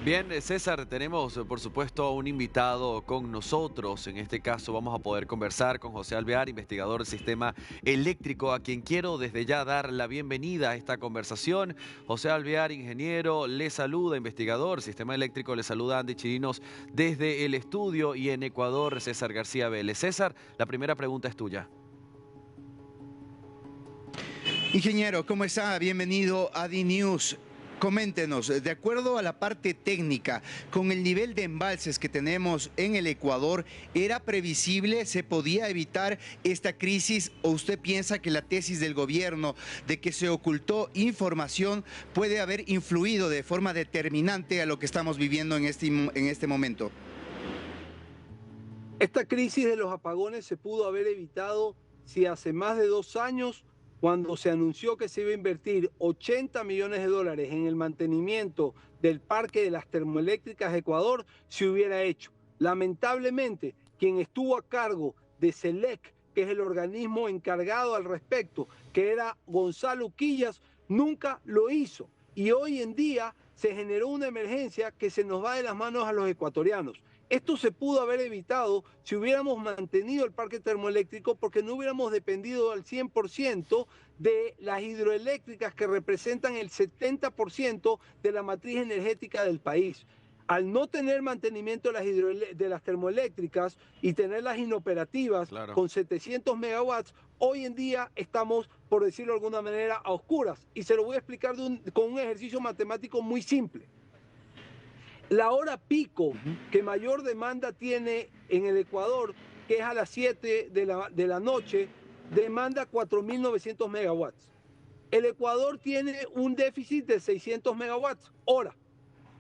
Bien, César, tenemos por supuesto un invitado con nosotros. En este caso vamos a poder conversar con José Alvear, investigador del sistema eléctrico, a quien quiero desde ya dar la bienvenida a esta conversación. José Alvear, ingeniero, le saluda, investigador, sistema eléctrico, le saluda Andy Chirinos desde el estudio y en Ecuador, César García Vélez. César, la primera pregunta es tuya. Ingeniero, ¿cómo está? Bienvenido a D-News. Coméntenos, de acuerdo a la parte técnica, con el nivel de embalses que tenemos en el Ecuador, ¿era previsible, se podía evitar esta crisis o usted piensa que la tesis del gobierno de que se ocultó información puede haber influido de forma determinante a lo que estamos viviendo en este momento? Esta crisis de los apagones se pudo haber evitado si hace más de 2 años, cuando se anunció que se iba a invertir 80 millones de dólares en el mantenimiento del parque de las termoeléctricas de Ecuador, se hubiera hecho. Lamentablemente, quien estuvo a cargo de SELEC, que es el organismo encargado al respecto, que era Gonzalo Quillas, nunca lo hizo. Y hoy en día se generó una emergencia que se nos va de las manos a los ecuatorianos. Esto se pudo haber evitado si hubiéramos mantenido el parque termoeléctrico, porque no hubiéramos dependido al 100% de las hidroeléctricas que representan el 70% de la matriz energética del país. Al no tener mantenimiento de las termoeléctricas y tenerlas inoperativas Claro. con 700 megawatts, hoy en día estamos, por decirlo de alguna manera, a oscuras. Y se lo voy a explicar con un ejercicio matemático muy simple. La hora pico que mayor demanda tiene en el Ecuador, que es a las 7 de la noche, demanda 4.900 megawatts. El Ecuador tiene un déficit de 600 megawatts hora.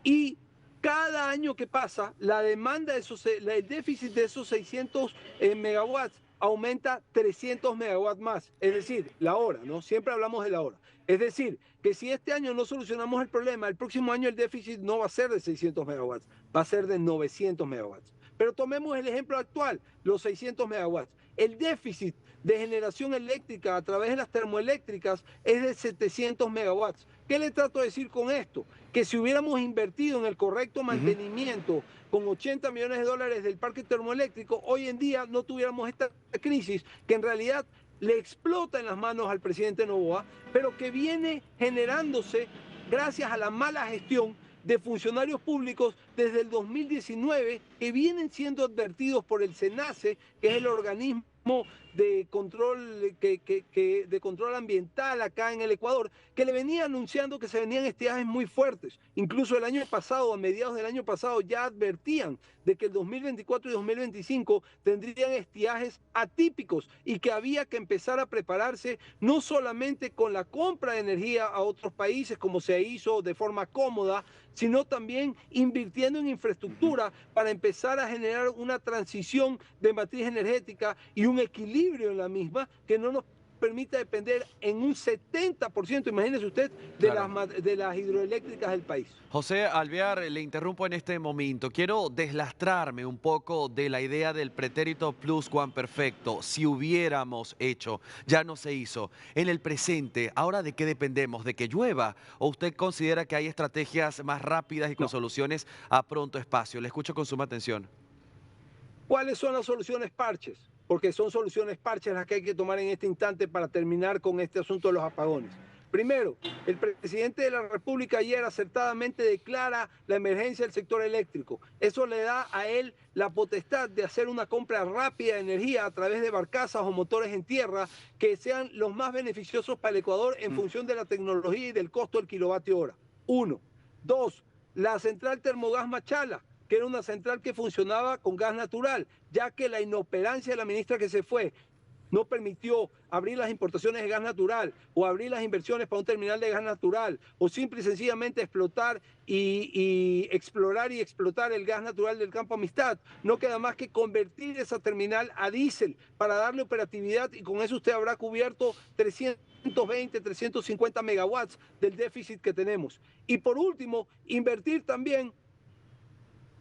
Y cada año que pasa, la demanda el déficit de esos 600 megawatts aumenta 300 megawatts más, es decir, la hora, ¿no? Siempre hablamos de la hora. Es decir, que si este año no solucionamos el problema, el próximo año el déficit no va a ser de 600 megawatts, va a ser de 900 megawatts. Pero tomemos el ejemplo actual, los 600 megawatts. El déficit de generación eléctrica a través de las termoeléctricas es de 700 megawatts. ¿Qué le trato de decir con esto? Que si hubiéramos invertido en el correcto mantenimiento con 80 millones de dólares del parque termoeléctrico, hoy en día no tuviéramos esta crisis que en realidad le explota en las manos al presidente Noboa, pero que viene generándose gracias a la mala gestión de funcionarios públicos desde el 2019 que vienen siendo advertidos por el SENACE, que es el organismo de control, de control ambiental acá en el Ecuador, que le venía anunciando que se venían estiajes muy fuertes. Incluso el año pasado, a mediados del año pasado, ya advertían de que el 2024 y 2025 tendrían estiajes atípicos y que había que empezar a prepararse no solamente con la compra de energía a otros países, como se hizo de forma cómoda, sino también invirtiendo en infraestructura para empezar a generar una transición de matriz energética y un equilibrio en la misma que no nos permita depender en un 70%, imagínese usted, Claro. de las hidroeléctricas del país. José Alvear, le interrumpo en este momento. Quiero deslastrarme un poco de la idea del pretérito pluscuamperfecto. Si hubiéramos hecho, ya no se hizo. En el presente, ¿ahora de qué dependemos? ¿De que llueva? ¿O usted considera que hay estrategias más rápidas y con No. soluciones a pronto espacio? Le escucho con suma atención. ¿Cuáles son las soluciones parches? Porque son soluciones parches las que hay que tomar en este instante para terminar con este asunto de los apagones. Primero, el presidente de la República ayer acertadamente declara la emergencia del sector eléctrico. Eso le da a él la potestad de hacer una compra rápida de energía a través de barcazas o motores en tierra que sean los más beneficiosos para el Ecuador en función de la tecnología y del costo del kilovatio hora. Uno. Dos, la central Termogas Machala, que era una central que funcionaba con gas natural, ya que la inoperancia de la ministra que se fue no permitió abrir las importaciones de gas natural o abrir las inversiones para un terminal de gas natural o simple y sencillamente explotar y explorar y explotar el gas natural del Campo Amistad. No queda más que convertir esa terminal a diésel para darle operatividad y con eso usted habrá cubierto 320, 350 megawatts del déficit que tenemos. Y por último, invertir también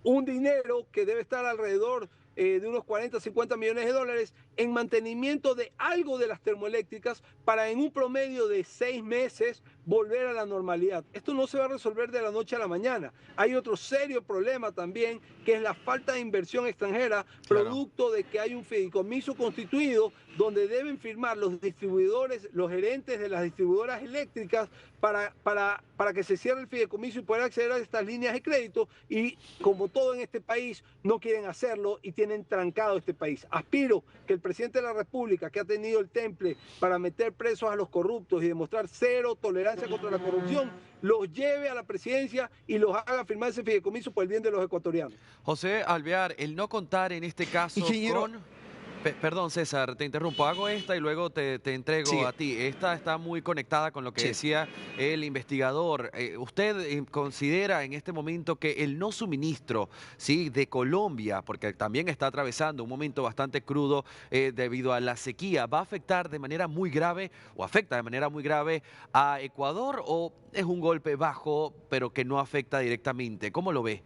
un dinero que debe estar alrededor de unos 40, 50 millones de dólares en mantenimiento de algo de las termoeléctricas para en un promedio de 6 meses volver a la normalidad. Esto no se va a resolver de la noche a la mañana. Hay otro serio problema también, que es la falta de inversión extranjera, producto de que hay un fideicomiso constituido donde deben firmar los distribuidores, los gerentes de las distribuidoras eléctricas para que se cierre el fideicomiso y poder acceder a estas líneas de crédito, y como todo en este país no quieren hacerlo y tienen trancado este país. Aspiro que el presidente de la República, que ha tenido el temple para meter presos a los corruptos y demostrar cero tolerancia contra la corrupción, los lleve a la presidencia y los haga firmar ese fideicomiso por el bien de los ecuatorianos. José Alvear, el no contar en este caso con... Perdón, César, te interrumpo. Hago esta y luego te entrego a ti. Esta está muy conectada con lo que decía el investigador. ¿Usted considera en este momento que el no suministro de Colombia, porque también está atravesando un momento bastante crudo debido a la sequía, va a afectar de manera muy grave o afecta de manera muy grave a Ecuador, o es un golpe bajo pero que no afecta directamente? ¿Cómo lo ve?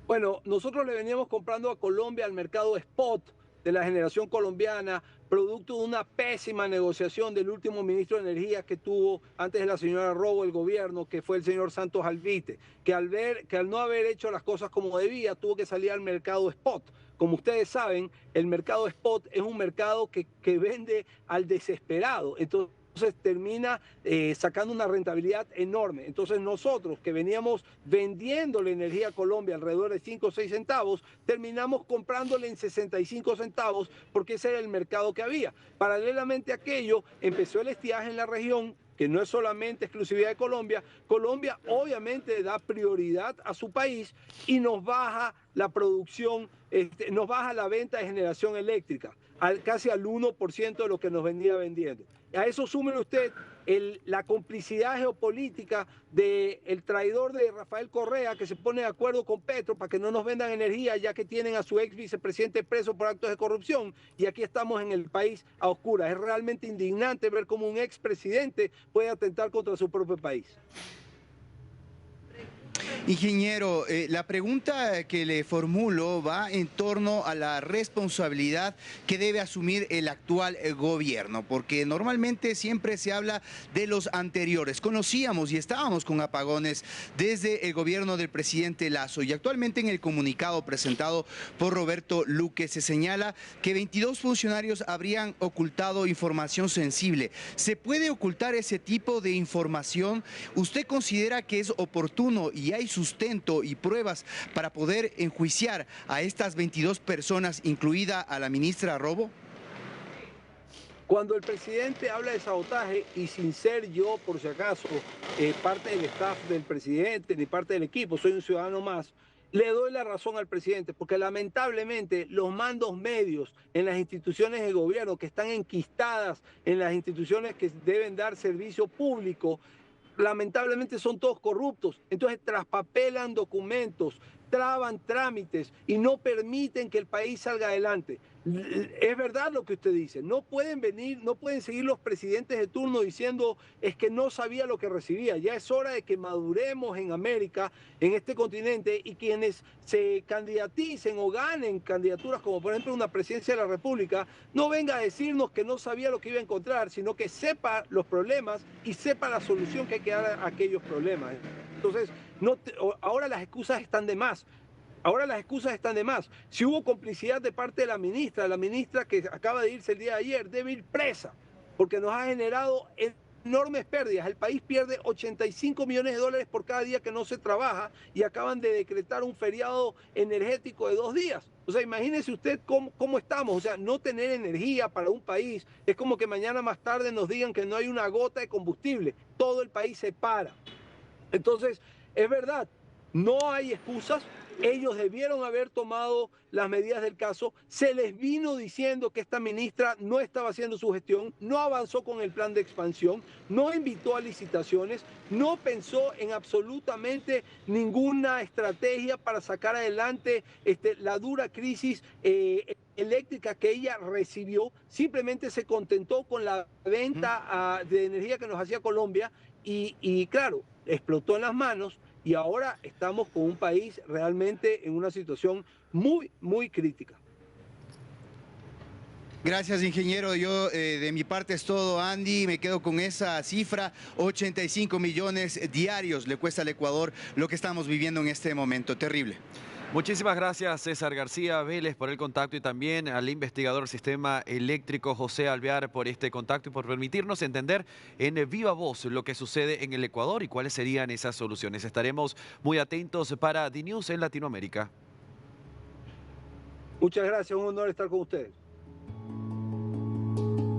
Bueno, nosotros le veníamos comprando a Colombia al mercado spot de la generación colombiana, producto de una pésima negociación del último ministro de Energía que tuvo antes de la señora Robo el gobierno, que fue el señor Santos Alvite, que al no haber hecho las cosas como debía, tuvo que salir al mercado spot. Como ustedes saben, el mercado spot es un mercado que vende al desesperado. Entonces termina sacando una rentabilidad enorme. Entonces nosotros, que veníamos vendiéndole energía a Colombia alrededor de 5 o 6 centavos, terminamos comprándole en 65 centavos porque ese era el mercado que había. Paralelamente a aquello, empezó el estiaje en la región, que no es solamente exclusividad de Colombia. Colombia obviamente da prioridad a su país y nos baja la producción, nos baja la venta de generación eléctrica, casi al 1% de lo que nos venía vendiendo. A eso súmele usted la complicidad geopolítica del traidor de Rafael Correa, que se pone de acuerdo con Petro para que no nos vendan energía, ya que tienen a su ex vicepresidente preso por actos de corrupción, y aquí estamos en el país a oscuras. Es realmente indignante ver cómo un expresidente puede atentar contra su propio país. Ingeniero, la pregunta que le formulo va en torno a la responsabilidad que debe asumir el actual gobierno, porque normalmente siempre se habla de los anteriores. Conocíamos y estábamos con apagones desde el gobierno del presidente Lasso, y actualmente en el comunicado presentado por Roberto Luque se señala que 22 funcionarios habrían ocultado información sensible. ¿Se puede ocultar ese tipo de información? ¿Usted considera que es oportuno y hay sustento y pruebas para poder enjuiciar a estas 22 personas, incluida a la ministra Robo? Cuando el presidente habla de sabotaje, y sin ser yo, por si acaso, parte del staff del presidente ni parte del equipo, soy un ciudadano más, le doy la razón al presidente, porque lamentablemente los mandos medios en las instituciones de gobierno, que están enquistadas en las instituciones que deben dar servicio público, lamentablemente son todos corruptos. Entonces traspapelan documentos, traban trámites y no permiten que el país salga adelante. Es verdad lo que usted dice, no pueden venir, no pueden seguir los presidentes de turno diciendo es que no sabía lo que recibía. Ya es hora de que maduremos en América, en este continente, y quienes se candidaticen o ganen candidaturas como por ejemplo una presidencia de la República, no venga a decirnos que no sabía lo que iba a encontrar, sino que sepa los problemas y sepa la solución que hay que dar a aquellos problemas. Entonces, ahora las excusas están de más. Ahora las excusas están de más. Si hubo complicidad de parte de la ministra que acaba de irse el día de ayer, debe ir presa, porque nos ha generado enormes pérdidas. El país pierde 85 millones de dólares por cada día que no se trabaja, y acaban de decretar un feriado energético de 2 días. O sea, imagínese usted cómo estamos. O sea, no tener energía para un país es como que mañana más tarde nos digan que no hay una gota de combustible. Todo el país se para. Entonces, es verdad, no hay excusas. Ellos debieron haber tomado las medidas del caso. Se les vino diciendo que esta ministra no estaba haciendo su gestión, no avanzó con el plan de expansión, no invitó a licitaciones, no pensó en absolutamente ninguna estrategia para sacar adelante la dura crisis eléctrica que ella recibió. Simplemente se contentó con la venta de energía que nos hacía Colombia y claro, explotó en las manos. Y ahora estamos con un país realmente en una situación muy, muy crítica. Gracias, ingeniero. Yo de mi parte es todo, Andy. Me quedo con esa cifra. 85 millones diarios le cuesta al Ecuador lo que estamos viviendo en este momento. Terrible. Muchísimas gracias, César García Vélez, por el contacto y también al investigador del sistema eléctrico José Alvear por este contacto y por permitirnos entender en viva voz lo que sucede en el Ecuador y cuáles serían esas soluciones. Estaremos muy atentos para DNews en Latinoamérica. Muchas gracias, un honor estar con ustedes.